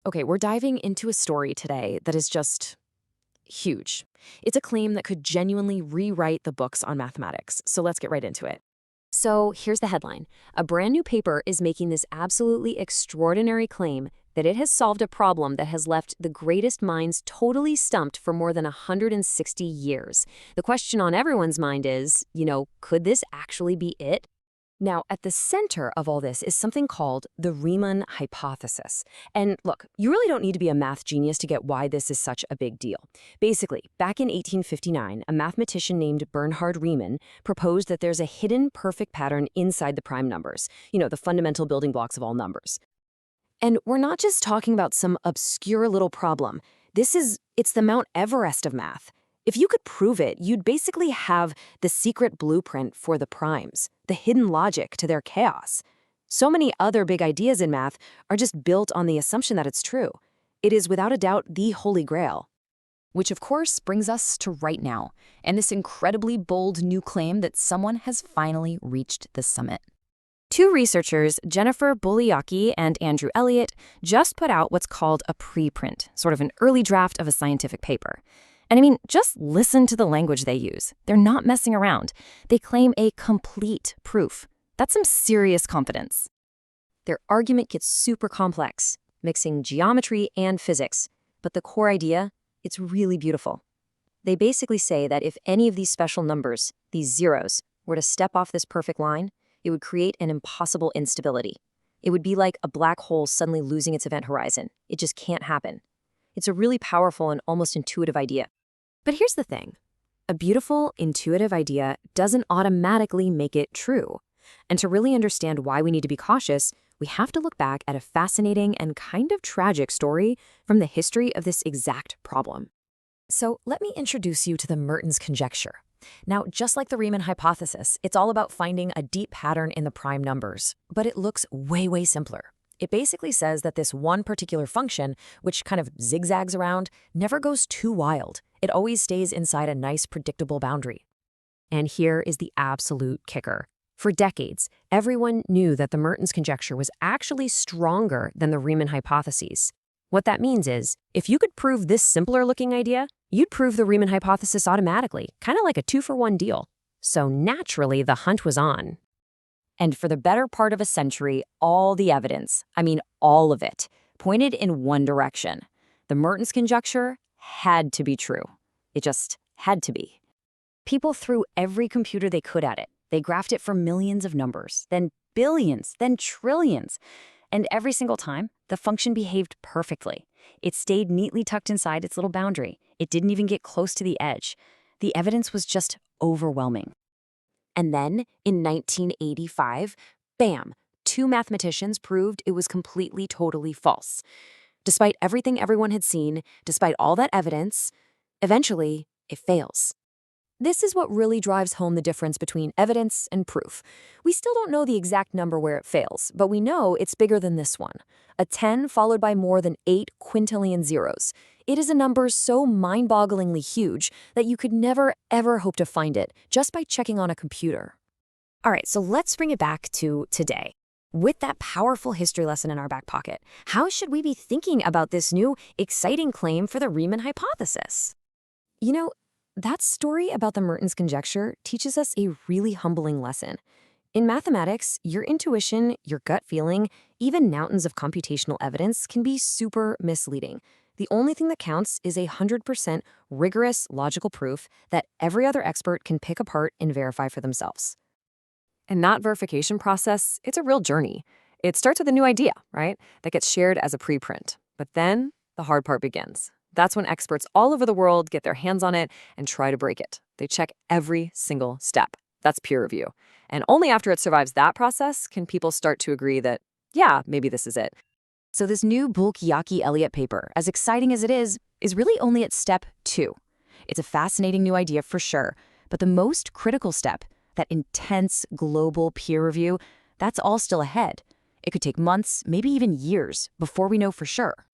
Okay, we're diving into a story today that is just huge. It's a claim that could genuinely rewrite the books on mathematics. So let's get right into it. So here's the headline. A brand new paper is making this absolutely extraordinary claim that it has solved a problem that has left the greatest minds totally stumped for more than 160 years. The question on everyone's mind is, could this actually be it? Now, at the center of all this is something called the Riemann Hypothesis. And look, you really don't need to be a math genius to get why this is such a big deal. Basically, back in 1859, a mathematician named Bernhard Riemann proposed that there's a hidden perfect pattern inside the prime numbers, the fundamental building blocks of all numbers. And we're not just talking about some obscure little problem. It's the Mount Everest of math. If you could prove it, you'd basically have the secret blueprint for the primes, the hidden logic to their chaos. So many other big ideas in math are just built on the assumption that it's true. It is without a doubt the Holy Grail. Which of course brings us to right now, and this incredibly bold new claim that someone has finally reached the summit. Two researchers, Jennifer Buliaki and Andrew Elliott, just put out what's called a preprint, sort of an early draft of a scientific paper. And I mean, just listen to the language they use. They're not messing around. They claim a complete proof. That's some serious confidence. Their argument gets super complex, mixing geometry and physics. But the core idea, it's really beautiful. They basically say that if any of these special numbers, these zeros, were to step off this perfect line, it would create an impossible instability. It would be like a black hole suddenly losing its event horizon. It just can't happen. It's a really powerful and almost intuitive idea. But here's the thing. A beautiful, intuitive idea doesn't automatically make it true. And to really understand why we need to be cautious, we have to look back at a fascinating and kind of tragic story from the history of this exact problem. So let me introduce you to the Merton's conjecture. Now, just like the Riemann hypothesis, it's all about finding a deep pattern in the prime numbers, but it looks way, way simpler. It basically says that this one particular function, which kind of zigzags around, never goes too wild. It always stays inside a nice, predictable boundary. And here is the absolute kicker. For decades, everyone knew that the Merton's conjecture was actually stronger than the Riemann hypotheses. What that means is, if you could prove this simpler-looking idea, you'd prove the Riemann hypothesis automatically, kind of like a two-for-one deal. So naturally, the hunt was on. And for the better part of a century, all the evidence, all of it, pointed in one direction. The Merton's conjecture had to be true. It just had to be. People threw every computer they could at it. They graphed it for millions of numbers, then billions, then trillions. And every single time, the function behaved perfectly. It stayed neatly tucked inside its little boundary. It didn't even get close to the edge. The evidence was just overwhelming. And then, in 1985, bam, two mathematicians proved it was completely, totally false. Despite everything everyone had seen, despite all that evidence, eventually, it fails. This is what really drives home the difference between evidence and proof. We still don't know the exact number where it fails, but we know it's bigger than this one. A 10 followed by more than 8 quintillion zeros. It is a number so mind-bogglingly huge that you could never, ever hope to find it just by checking on a computer. All right, so let's bring it back to today. With that powerful history lesson in our back pocket, how should we be thinking about this new, exciting claim for the Riemann hypothesis? That story about the Merton's conjecture teaches us a really humbling lesson. In mathematics, your intuition, your gut feeling, even mountains of computational evidence can be super misleading. The only thing that counts is 100% rigorous logical proof that every other expert can pick apart and verify for themselves. And that verification process, it's a real journey. It starts with a new idea, right? That gets shared as a preprint. But then the hard part begins. That's when experts all over the world get their hands on it and try to break it. They check every single step. That's peer review. And only after it survives that process can people start to agree that, yeah, maybe this is it. So this new Buliaki-Elliott paper, as exciting as it is really only at step 2. It's a fascinating new idea for sure, but the most critical step, that intense global peer review, that's all still ahead. It could take months, maybe even years, before we know for sure.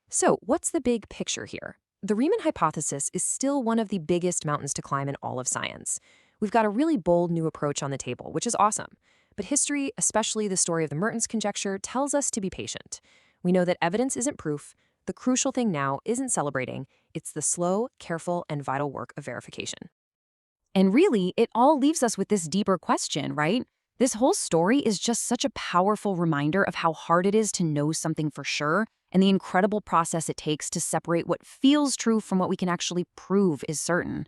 So what's the big picture here? The Riemann hypothesis is still one of the biggest mountains to climb in all of science. We've got a really bold new approach on the table, which is awesome. But history, especially the story of the Merton's conjecture, tells us to be patient. We know that evidence isn't proof. The crucial thing now isn't celebrating, it's the slow, careful, and vital work of verification. And really, it all leaves us with this deeper question, right? This whole story is just such a powerful reminder of how hard it is to know something for sure and the incredible process it takes to separate what feels true from what we can actually prove is certain.